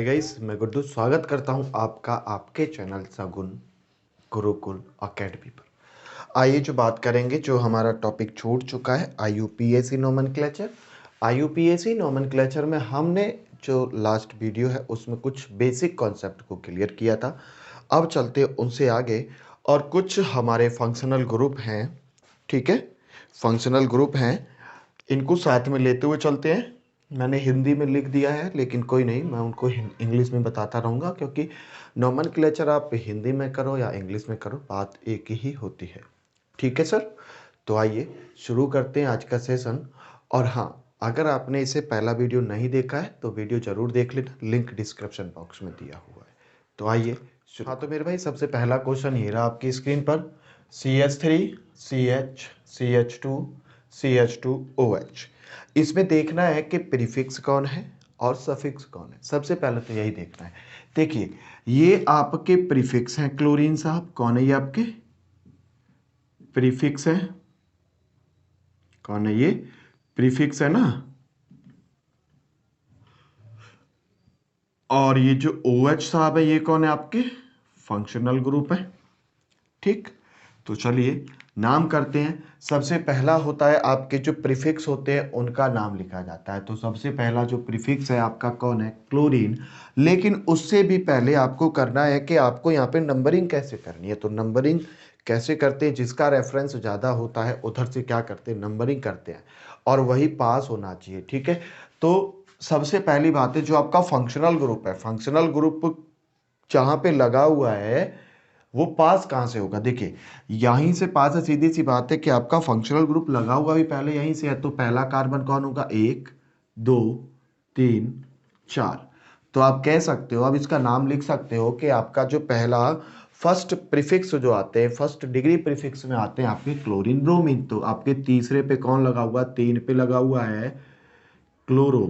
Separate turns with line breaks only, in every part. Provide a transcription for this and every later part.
Guys, मैं गुड्डू स्वागत करता हूं आपका आपके चैनल सगुन गुरुकुल अकेडमी पर। आइए जो बात करेंगे, जो हमारा टॉपिक छूट चुका है आईयूपीएसी नोमेनक्लेचर। आईयूपीएसी नोमेनक्लेचर में हमने जो लास्ट वीडियो है उसमें कुछ बेसिक कॉन्सेप्ट को क्लियर किया था। अब चलते उनसे आगे और कुछ हमारे फंक्शनल ग्रुप हैं, ठीक है, फंक्शनल ग्रुप हैं, इनको साथ में लेते हुए चलते हैं। मैंने हिंदी में लिख दिया है लेकिन कोई नहीं, मैं उनको इंग्लिश में बताता रहूँगा, क्योंकि नोमेनक्लेचर आप हिंदी में करो या इंग्लिश में करो, बात एक ही होती है। ठीक है सर, तो आइए शुरू करते हैं आज का सेशन। और हाँ, अगर आपने इसे पहला वीडियो नहीं देखा है तो वीडियो ज़रूर देख लेना, लिंक डिस्क्रिप्शन बॉक्स में दिया हुआ है। तो आइए शुरू। हाँ तो मेरे भाई, सबसे पहला क्वेश्चन ये रहा आपकी स्क्रीन पर, CH3 CH CH2 CH2OH। इसमें देखना है कि प्रीफिक्स कौन है और सफिक्स कौन है। सबसे पहले तो यही देखना है। देखिए, ये आपके प्रीफिक्स हैं क्लोरीन साहब। कौन है ये आपके प्रीफिक्स है? कौन है ये? प्रीफिक्स है ना। और ये जो OH साहब है ये कौन है? आपके फंक्शनल ग्रुप है। ठीक, तो चलिए नाम करते हैं। सबसे पहला होता है आपके जो प्रीफिक्स होते हैं उनका नाम लिखा जाता है। तो सबसे पहला जो प्रीफिक्स है आपका कौन है? क्लोरीन। लेकिन उससे भी पहले आपको करना है कि आपको यहाँ पे नंबरिंग कैसे करनी है। तो नंबरिंग कैसे करते हैं? जिसका रेफरेंस ज़्यादा होता है उधर से क्या करते हैं? नंबरिंग करते हैं, और वही पास होना चाहिए। ठीक है, तो सबसे पहली बात है जो आपका फंक्शनल ग्रुप है, फंक्शनल ग्रुप जहाँ पे लगा हुआ है वो पास कहाँ से होगा? देखिए, यहीं से पास है। सीधी सी बात है कि आपका फंक्शनल ग्रुप लगा हुआ भी पहले यहीं से है। तो पहला कार्बन कौन होगा? 1 2 3 4। तो आप कह सकते हो, अब इसका नाम लिख सकते हो कि आपका जो पहला फर्स्ट प्रीफिक्स जो आते हैं, फर्स्ट डिग्री प्रीफिक्स में आते हैं आपके क्लोरीन ब्रोमीन। तो आपके तीसरे पे कौन लगा हुआ? 3 पे लगा हुआ है क्लोरो,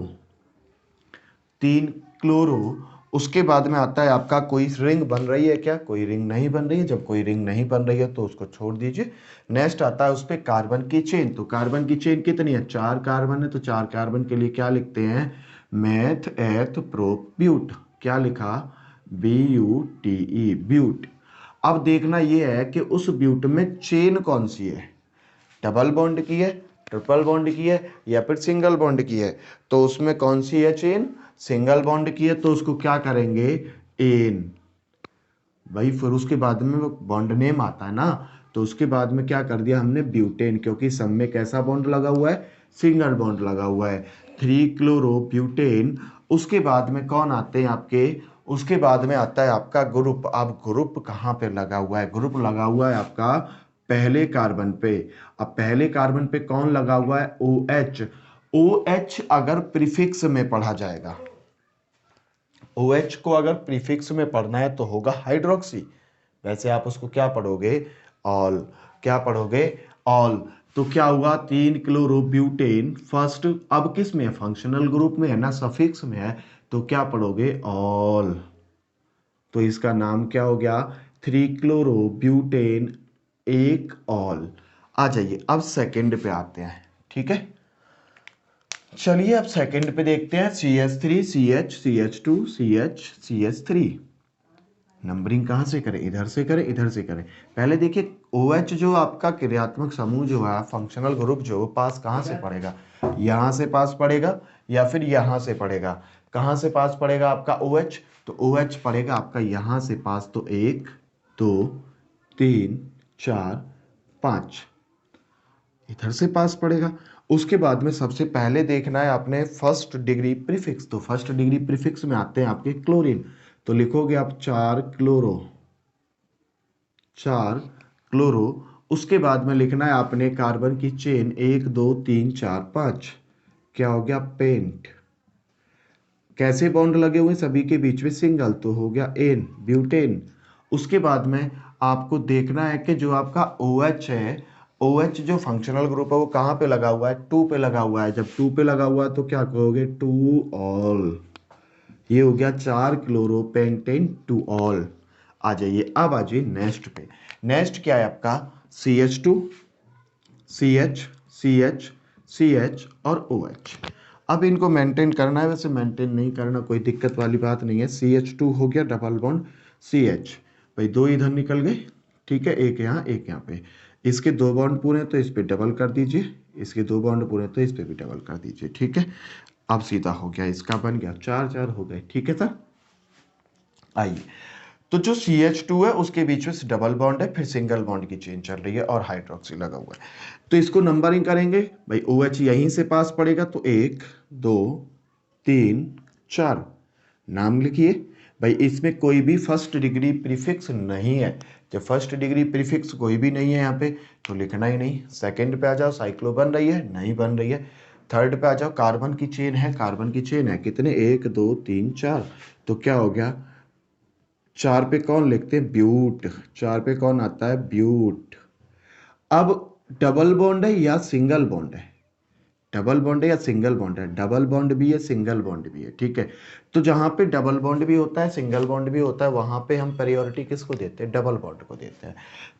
3 क्लोरो। उसके बाद में आता है आपका, कोई रिंग बन रही है क्या? कोई रिंग नहीं बन रही है। जब कोई रिंग नहीं बन रही है तो उसको छोड़ दीजिए। नेक्स्ट आता है उस पर कार्बन की चेन। तो कार्बन की चेन कितनी है? 4 कार्बन है। तो 4 कार्बन के लिए क्या लिखते हैं? मेथ एथ प्रोप ब्यूट। क्या लिखा? BUTE, ब्यूट। अब देखना यह है कि उस ब्यूट में चेन कौन सी है, डबल बॉन्ड की है, ट्रिपल बॉन्ड की है, या फिर सिंगल बॉन्ड की है। तो उसमें कौन सी है चेन? सिंगल बॉन्ड की है। तो उसको क्या करेंगे? एन। भाई फिर उसके बाद में बॉन्ड नेम आता है ना, तो उसके बाद में क्या कर दिया हमने? ब्यूटेन, क्योंकि सब में कैसा बॉन्ड लगा हुआ है? सिंगल बॉन्ड लगा हुआ है। 3 क्लोरो ब्यूटेन। उसके बाद में कौन आते हैं आपके? उसके बाद में आता है आपका ग्रुप। अब ग्रुप कहाँ पे लगा हुआ है? ग्रुप लगा हुआ है आपका पहले कार्बन पे। अब पहले कार्बन पे कौन लगा हुआ है? OH। OH अगर प्रीफिक्स में पढ़ा जाएगा, OH को अगर प्रीफिक्स में पढ़ना है तो होगा हाइड्रोक्सी। वैसे आप उसको क्या पढ़ोगे? ऑल। क्या पढ़ोगे? ऑल। तो क्या हुआ? 3 क्लोरोब्यूटेन फर्स्ट। अब किस में है? फंक्शनल ग्रुप में है ना, सफिक्स में है। तो क्या पढ़ोगे? ऑल। तो इसका नाम क्या हो गया? 3 क्लोरोब्यूटेन, एक ऑल। आ जाइए अब सेकंड पे आते हैं। ठीक है, चलिए अब सेकंड पे देखते हैं। CH3 CH CH2 CH CH3। Numbering कहाँ से करें? इधर से करें, इधर से करें। पहले देखिए, OH जो आपका क्रियात्मक समूह जो है, फंक्शनल ग्रुप जो पास कहाँ से पड़ेगा? यहाँ से पास पड़ेगा या फिर यहाँ से पड़ेगा? कहाँ से पास पड़ेगा आपका OH? तो OH पड़ेगा आपका यहाँ से पास। तो 1 2 3 4 5 इधर से पास पड़ेगा। उसके बाद में सबसे पहले देखना है आपने फर्स्ट डिग्री प्रीफिक्स। तो फर्स्ट डिग्री प्रीफिक्स में आते हैं आपके क्लोरीन। तो लिखोगे आप 4 क्लोरो, 4 क्लोरो। उसके बाद में लिखना है आपने कार्बन की चेन 1 2 3 4 5। क्या हो गया? पेंट। कैसे बॉन्ड लगे हुए सभी के बीच में? सिंगल। तो हो गया एन, ब्यूटेन। उसके बाद में आपको देखना है कि जो आपका OH है, OH जो फंक्शनल ग्रुप है वो कहाँ पे लगा हुआ है? 2 पे लगा हुआ है। जब 2 पे लगा हुआ है तो क्या कहोगे? 2 ऑल। ये हो गया 4 क्लोरोपेंटेन 2 ऑल। आ जाइए अब आ जाइए नेक्स्ट पे। नेक्स्ट क्या है आपका? CH2 CH CH CH और OH। अब इनको मेंटेन करना है, वैसे मेंटेन नहीं करना कोई दिक्कत वाली बात नहीं है। CH2 हो गया डबल बॉन्ड CH, भाई दो इधर निकल गए, ठीक है, एक यहाँ एक यहाँ पे। इसके दो बॉन्ड पूरे तो इस पे डबल कर दीजिए, इसके दो बॉन्ड पूरे तो इस पे भी डबल कर दीजिए, ठीक है। अब सीधा हो गया, इसका बन गया, चार चार हो गए, ठीक है सर। आइए, तो जो CH2 है उसके बीच में डबल बॉन्ड है, फिर सिंगल बॉन्ड की चेन चल रही है और हाइड्रोक्सी लगा हुआ है, तो इसको नंबरिंग करेंगे भाई। OH यहीं से पास पड़ेगा तो 1 2 3 4, नाम लिखिए भाई। इसमें कोई भी फर्स्ट डिग्री प्रीफिक्स नहीं है, जब फर्स्ट डिग्री प्रीफिक्स कोई भी नहीं है यहाँ पे तो लिखना ही नहीं। सेकंड पे आ जाओ, साइक्लो बन रही है, नहीं बन रही है। थर्ड पे आ जाओ, कार्बन की चेन है, कार्बन की चेन है कितने, 1 2 3 4, तो क्या हो गया, 4 पे कौन लिखते हैं, ब्यूट, 4 पे कौन आता है, ब्यूट। अब डबल बॉन्ड है या सिंगल बॉन्ड है, डबल बॉन्ड है या सिंगल बॉन्ड है, डबल बॉन्ड भी है सिंगल बॉन्ड भी है, ठीक है। तो जहां पे डबल बॉन्ड भी होता है सिंगल बॉन्ड भी होता है, वहां पे हम प्रायोरिटी किसको देते हैं, डबल बॉन्ड को देते हैं।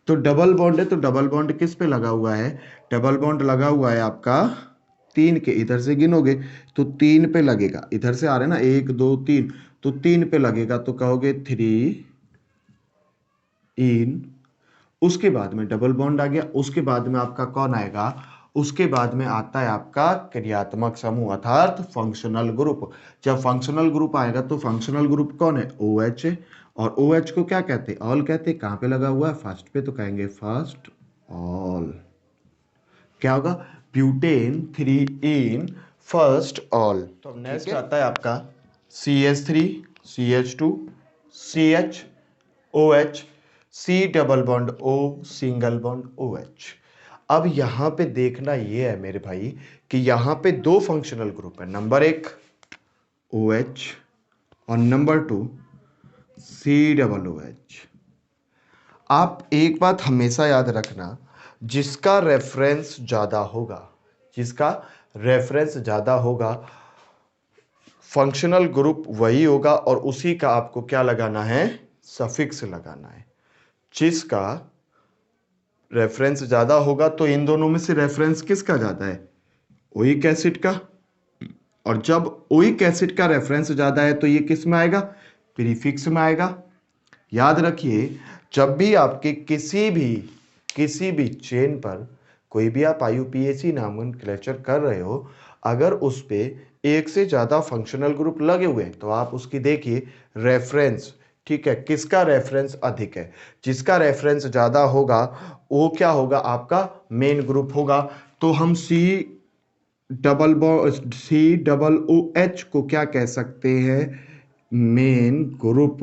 तो डबल बॉन्ड है तो डबल बॉन्ड किस पे लगा हुआ है, डबल बॉन्ड लगा हुआ है आपका 3 के, इधर से गिनोगे तो 3 पे लगेगा, इधर से आ रहे ना 1 2 3, तो 3 पे लगेगा तो कहोगे 3 इन, उसके बाद में डबल बॉन्ड आ गया, उसके बाद में आपका कौन आएगा, उसके बाद में आता है आपका क्रियात्मक समूह अर्थात फंक्शनल ग्रुप। जब फंक्शनल ग्रुप आएगा तो फंक्शनल ग्रुप कौन है, OH, और OH को क्या कहते हैं, ऑल कहते हैं। कहां पे लगा हुआ है, फर्स्ट पे, तो कहेंगे फर्स्ट ऑल। क्या होगा, ब्यूटेन 3 इन फर्स्ट ऑल। तो नेक्स्ट आता है आपका CH3 CH2 CH OH, C double bond O single bond OH। अब यहां पे देखना ये है मेरे भाई कि यहां पे दो फंक्शनल ग्रुप है, नंबर 1 OH और नंबर 2 C डबल OH। आप एक बात हमेशा याद रखना, जिसका रेफरेंस ज्यादा होगा, जिसका रेफरेंस ज्यादा होगा फंक्शनल ग्रुप वही होगा, और उसी का आपको क्या लगाना है, सफिक्स लगाना है। जिसका रेफरेंस ज्यादा होगा तो इन दोनों में से रेफरेंस किसका ज्यादा है, ओइक एसिड का, और जब ओइक एसिड का रेफरेंस ज्यादा है तो ये किस में आएगा, प्रीफिक्स में आएगा। याद रखिए, जब भी आपके किसी भी चेन पर कोई भी आप IUPAC नॉमेनक्लेचर कर रहे हो, अगर उस पे एक से ज्यादा फंक्शनल ग्रुप लगे हुए हैं तो आप उसकी देखिए रेफरेंस, ठीक है, किसका रेफरेंस अधिक है, जिसका रेफरेंस ज्यादा होगा वो क्या होगा, आपका मेन ग्रुप होगा। तो हम C डबल OH को क्या कह सकते हैं, मेन ग्रुप,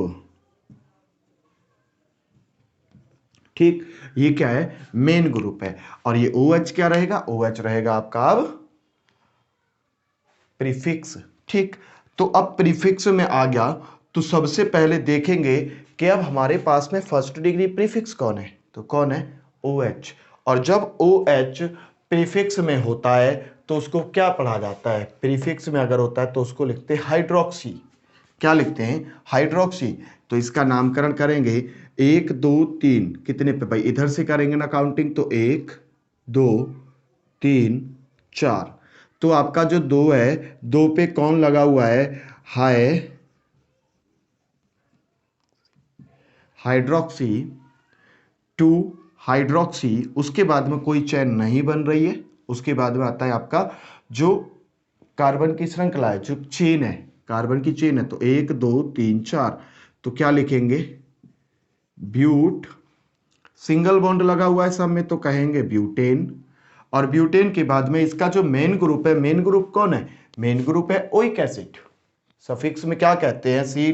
ठीक, ये क्या है, मेन ग्रुप है। और ये OH क्या रहेगा, OH रहेगा आपका अब प्रीफिक्स, ठीक। तो अब प्रीफिक्स में आ गया तो सबसे पहले देखेंगे कि अब हमारे पास में फर्स्ट डिग्री प्रीफिक्स कौन है, तो कौन है, OH। और जब OH प्रीफिक्स में होता है तो उसको क्या पढ़ा जाता है, प्रीफिक्स में अगर होता है तो उसको लिखते हैं हाइड्रोक्सी। क्या लिखते हैं, हाइड्रोक्सी। तो इसका नामकरण करेंगे 1 2 3, कितने पे भाई, इधर से करेंगे ना काउंटिंग, तो 1 2 3 4, तो आपका जो 2 है, 2 पे कौन लगा हुआ है, हाइड्रोक्सी 2 हाइड्रोक्सी, उसके बाद में कोई चेन नहीं बन रही है, उसके बाद में आता है आपका जो कार्बन की श्रृंखला है, जो चेन है, कार्बन की चेन है, तो 1 2 3 4, तो क्या लिखेंगे, ब्यूट, सिंगल बॉन्ड लगा हुआ है सब में तो कहेंगे ब्यूटेन। और ब्यूटेन के बाद में इसका जो मेन ग्रुप है, मेन ग्रुप कौन है, मेन ग्रुप है ओइक एसिड। सफिक्स में क्या कहते हैं, सी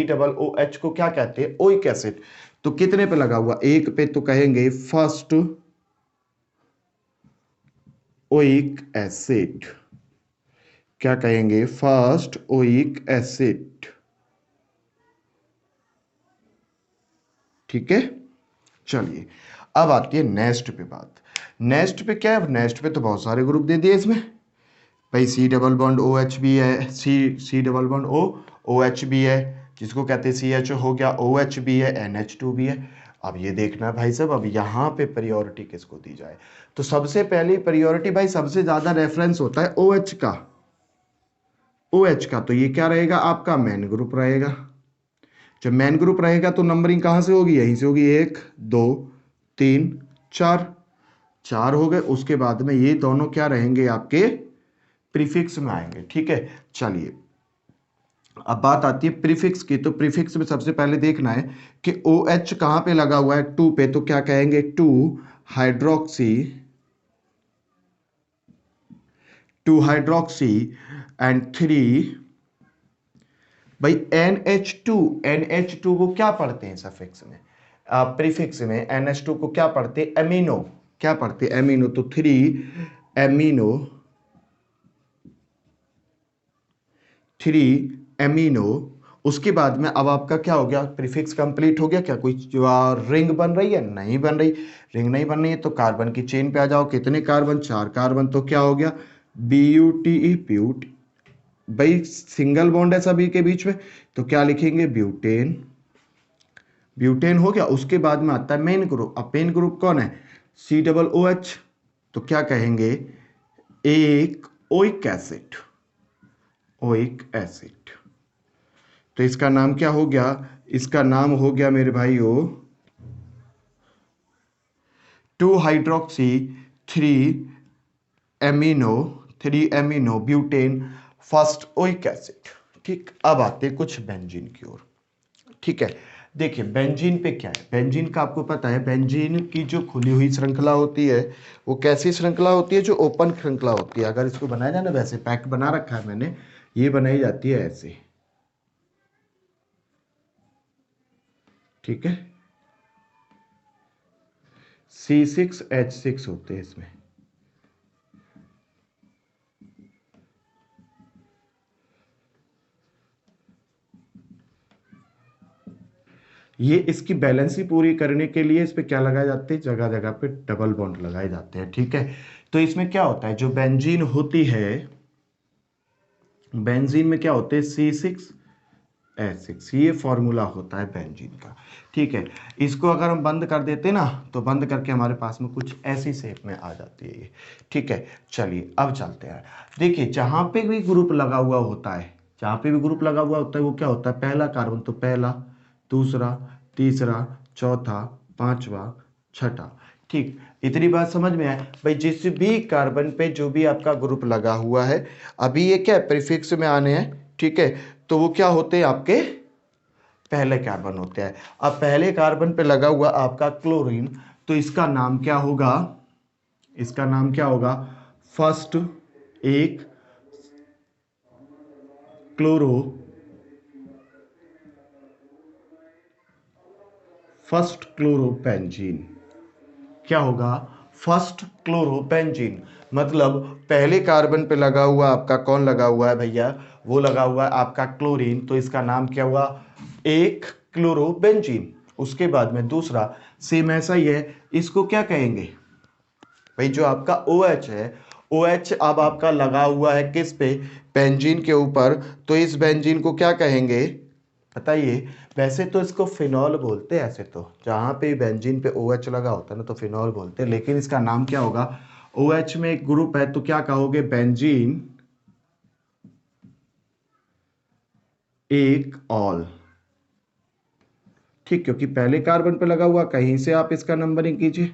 डबल OH को क्या कहते हैं, ओइक एसिड। तो कितने पे लगा हुआ, एक पे, तो कहेंगे फर्स्ट ओइक एसिड। क्या कहेंगे, फर्स्ट ओइक एसिड, ठीक है। चलिए, अब आती है नेक्स्ट पे बात। नेक्स्ट पे क्या है, नेक्स्ट पे तो बहुत सारे ग्रुप दे दिए इसमें भाई, C डबल बॉन्ड OH भी है, सी डबल बॉन्ड OH भी है, जिसको कहते हैं CH हो गया, OH भी है, NH2 भी है। अब ये देखना भाई साहब, अब यहाँ पे प्रायोरिटी किसको दी जाए, तो सबसे पहली प्रायोरिटी भाई, सबसे ज्यादा रेफरेंस होता है OH का, OH का, तो ये क्या रहेगा आपका मेन ग्रुप रहेगा। जब मेन ग्रुप रहेगा तो नंबरिंग कहां से होगी, यहीं से होगी, 1 2 3 4, 4 हो गए। उसके बाद में ये दोनों क्या रहेंगे आपके प्रीफिक्स में आएंगे। ठीक है, चलिए अब बात आती है प्रीफिक्स की। तो प्रीफिक्स में सबसे पहले देखना है कि OH कहां पे लगा हुआ है, 2 पे, तो क्या कहेंगे 2 हाइड्रोक्सी, 2 हाइड्रोक्सी एंड 3, भाई NH2, NH2 को क्या पढ़ते हैं सफिक्स में, प्रीफिक्स में NH2 को क्या पढ़ते हैं, एमिनो, क्या पढ़ते हैं एमिनो, तो 3 एमिनो, 3 एमिनो। उसके बाद में अब आपका क्या हो गया, प्रीफिक्स कंप्लीट हो गया। क्या कोई रिंग बन रही है, नहीं बन रही, रिंग नहीं बन रही है तो कार्बन की चेन पे आ जाओ, कितने कार्बन, 4 कार्बन, तो क्या हो गया BUTE, ब्यूट, भाई सिंगल बॉन्ड है सभी के बीच में, तो क्या लिखेंगे ब्यूटेन, ब्यूटेन हो गया। उसके बाद में आता है मेन ग्रुप। अब मेन ग्रुप कौन है, COOH, तो क्या कहेंगे एक ओइक एसिड, ओइक एसिड, तो इसका नाम क्या हो गया, इसका नाम हो गया मेरे भाइयों 2 hydroxy 3 amino, 3 amino butane first oic acid. ठीक, अब आते हैं कुछ बेंजीन की ओर। ठीक है, देखिए बेंजीन पे क्या है, बेंजीन का आपको पता है, बेंजीन की जो खुली हुई श्रृंखला होती है वो कैसी श्रृंखला होती है, जो ओपन श्रृंखला होती है। अगर इसको बनाया जाए ना, वैसे पैक बना रखा है मैंने, ये बनाई जाती है ऐसे। ठीक है, C6H6 होते हैं इसमें। ये इसकी बैलेंसी पूरी करने के लिए इस पे क्या लगाए जाते हैं, जगह जगह पे डबल बॉन्ड लगाए जाते हैं। ठीक है, तो इसमें क्या होता है, जो बेंजीन होती है, बेंजीन में क्या होते हैं C6H6, ये फॉर्मूला होता है बेंजीन का। ठीक है, इसको अगर हम बंद कर देते ना, तो बंद करके हमारे पास में कुछ ऐसी शेप में आ जाती है ये। ठीक है, चलिए अब चलते हैं। देखिए जहां पे भी ग्रुप लगा हुआ होता है, जहां पे भी ग्रुप लगा हुआ होता है वो क्या होता है, पहला कार्बन, तो पहला, दूसरा, तीसरा, चौथा, पांचवा, छठा। ठीक, इतनी बात समझ में आए भाई, जिस भी कार्बन पे जो भी आपका ग्रुप लगा हुआ है, अभी ये क्या है प्रीफिक्स में आने हैं। ठीक है, तो वो क्या होते हैं आपके पहले कार्बन होते हैं। अब पहले कार्बन पे लगा हुआ आपका क्लोरीन, तो इसका नाम क्या होगा, इसका नाम क्या होगा, फर्स्ट एक क्लोरो, फर्स्ट क्लोरोपेंजीन, क्या होगा फर्स्ट क्लोरोपेंजीन। मतलब पहले कार्बन पे लगा हुआ आपका कौन लगा हुआ है भैया, वो लगा हुआ है आपका क्लोरीन, तो इसका नाम क्या हुआ, एक क्लोरोबेंजीन। उसके बाद में दूसरा सेम ऐसा ही है, इसको क्या कहेंगे भाई, जो आपका OH है, OH अब आपका लगा हुआ है किस पे, बेंजीन के ऊपर, तो इस बेंजीन को क्या कहेंगे बताइए। वैसे तो इसको फिनॉल बोलते हैं, ऐसे तो जहां पे बेंजीन पे OH लगा होता है ना तो फिनॉल बोलते हैं, लेकिन इसका नाम क्या होगा, OH में एक ग्रुप है तो क्या कहोगे बेंजीन एक ऑल। ठीक, क्योंकि पहले कार्बन पे लगा हुआ, कहीं से आप इसका नंबरिंग कीजिए,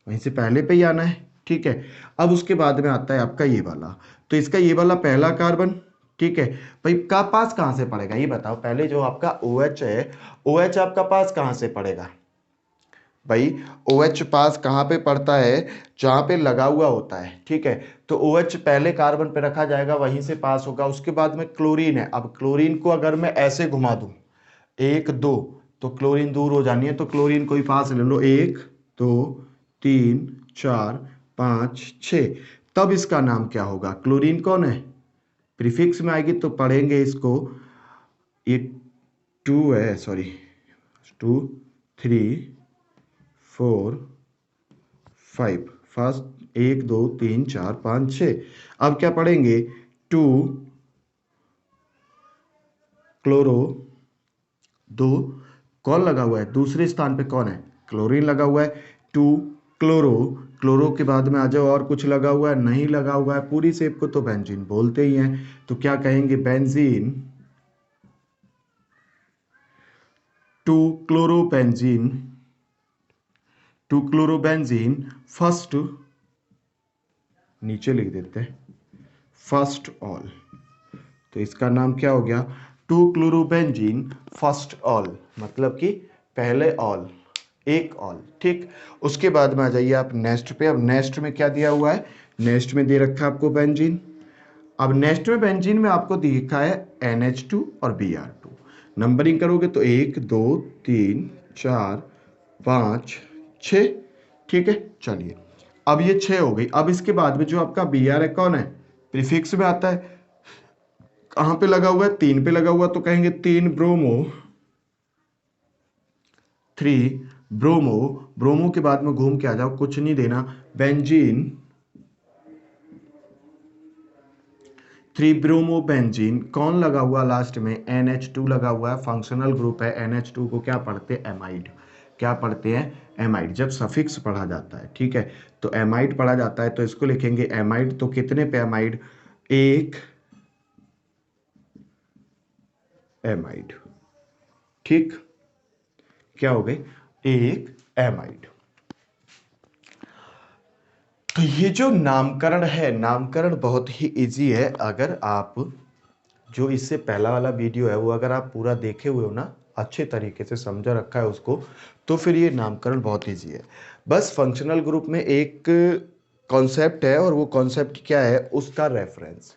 वहीं से पहले पे ही आना है। ठीक है, अब उसके बाद में आता है आपका ये वाला, तो इसका ये वाला पहला कार्बन। ठीक है, भाई का पास कहां से पड़ेगा ये बताओ, पहले जो आपका OH है, OH आपका पास कहां से पड़ेगा भाई, OH पास कहां पे पड़ता है, जहां पे लगा हुआ होता है। ठीक है, तो OH पहले कार्बन पे रखा जाएगा, वहीं से पास होगा। उसके बाद में क्लोरीन है, अब क्लोरीन को अगर मैं ऐसे घुमा दूं 1 2, तो क्लोरीन दूर हो जानी है, तो क्लोरीन को ही पास ले लो, 1 2 3 4 5 6, तब इसका नाम क्या होगा, क्लोरीन कौन है, प्रीफिक्स में आएगी तो पढ़ेंगे इसको, ये 2 है, सॉरी 2 3 4 5, फर्स्ट 1 2 3 4 5 6, अब क्या पढ़ेंगे 2 क्लोरो, 2 कौन लगा हुआ है दूसरे स्थान पे, कौन है क्लोरीन लगा हुआ है, 2 क्लोरो, क्लोरो के बाद में आ जाओ, और कुछ लगा हुआ है? नहीं लगा हुआ है। पूरी शेप को तो बेंजीन बोलते ही हैं, तो क्या कहेंगे? Benzene to chlorobenzene, to chlorobenzene first, नीचे लिख देते हैं फर्स्ट ऑल, तो इसका नाम क्या हो गया? टू क्लोरोबेंजीन फर्स्ट ऑल, मतलब कि पहले ऑल, एक ऑल। ठीक, उसके बाद में आ जाइए आप नेक्स्ट पे। अब नेक्स्ट में क्या दिया हुआ है? नेक्स्ट में दे रखा है आपको बेंजीन। अब नेक्स्ट में बेंजीन में आपको दिखा है NH2 और Br2। नंबरिंग करोगे तो 1 2 3 4 5 6। ठीक है, चलिए अब ये 6 हो गई। अब इसके बाद में जो आपका Br है कौन है? प्रीफिक्स में आता है। कहां पे लगा हुआ है? 3 पे लगा हुआ, तो कहेंगे 3 ब्रोमो, 3 ब्रोमो। ब्रोमो के बाद में घूम के आ जाओ, कुछ नहीं देना, बेंजीन, 3 ब्रोमो बेंजीन। कौन लगा हुआ लास्ट में? NH2 लगा हुआ है, फंक्शनल ग्रुप है। NH2 को क्या पढ़ते हैं? एमाइड। क्या पढ़ते हैं? एमाइड। जब सफिक्स पढ़ा जाता है, ठीक है, तो एमाइड पढ़ा जाता है, तो इसको लिखेंगे एमाइड। तो कितने पे एमाइड? 1 एमाइड। ठीक, क्या हो गए? 1 एमाइड। तो ये जो नामकरण है, नामकरण बहुत ही इजी है। अगर आप जो इससे पहला वाला वीडियो है वो अगर आप पूरा देखे हुए हो ना, अच्छे तरीके से समझा रखा है उसको, तो फिर ये नामकरण बहुत ईजी है। बस फंक्शनल ग्रुप में एक कॉन्सेप्ट है, और वो कॉन्सेप्ट क्या है? उसका रेफरेंस।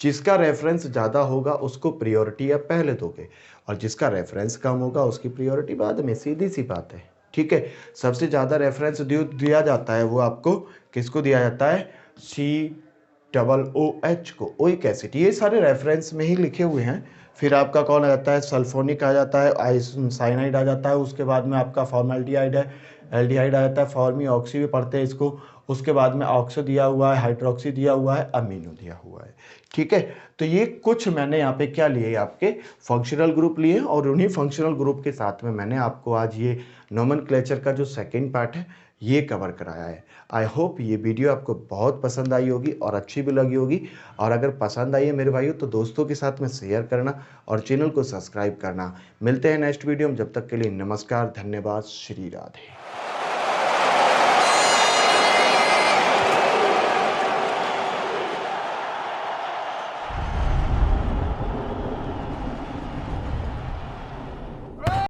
जिसका रेफरेंस ज़्यादा होगा उसको प्रियोरिटी आप पहले दोगे, और जिसका रेफरेंस कम होगा उसकी प्रियोरिटी बाद में। सीधी सी बात है, ठीक है। सबसे ज़्यादा रेफरेंस दिया जाता है वो आपको किसको दिया जाता है? COOH को, ओइक एसिड। ये सारे रेफरेंस में ही लिखे हुए हैं। फिर आपका कौन आ जाता है? सल्फोनिक आ जाता है, साइनाइड आ जाता है, उसके बाद में आपका फॉर्मेल्डिहाइड है, एल्डिहाइड आ जाता है, फॉर्मी ऑक्सी भी पढ़ते हैं इसको। उसके बाद में ऑक्सो दिया हुआ है, हाइड्रोक्सी दिया हुआ है, अमीनो दिया हुआ है। ठीक है, तो ये कुछ मैंने यहाँ पे क्या लिए? आपके फंक्शनल ग्रुप लिए, और उन्हीं फंक्शनल ग्रुप के साथ में मैंने आपको आज ये नोमेनक्लेचर का जो सेकेंड पार्ट है ये कवर कराया है। आई होप ये वीडियो आपको बहुत पसंद आई होगी और अच्छी भी लगी होगी। और अगर पसंद आई है मेरे भाइयों तो दोस्तों के साथ में शेयर करना और चैनल को सब्सक्राइब करना। मिलते हैं नेक्स्ट वीडियो में, जब तक के लिए नमस्कार, धन्यवाद, श्री राधे।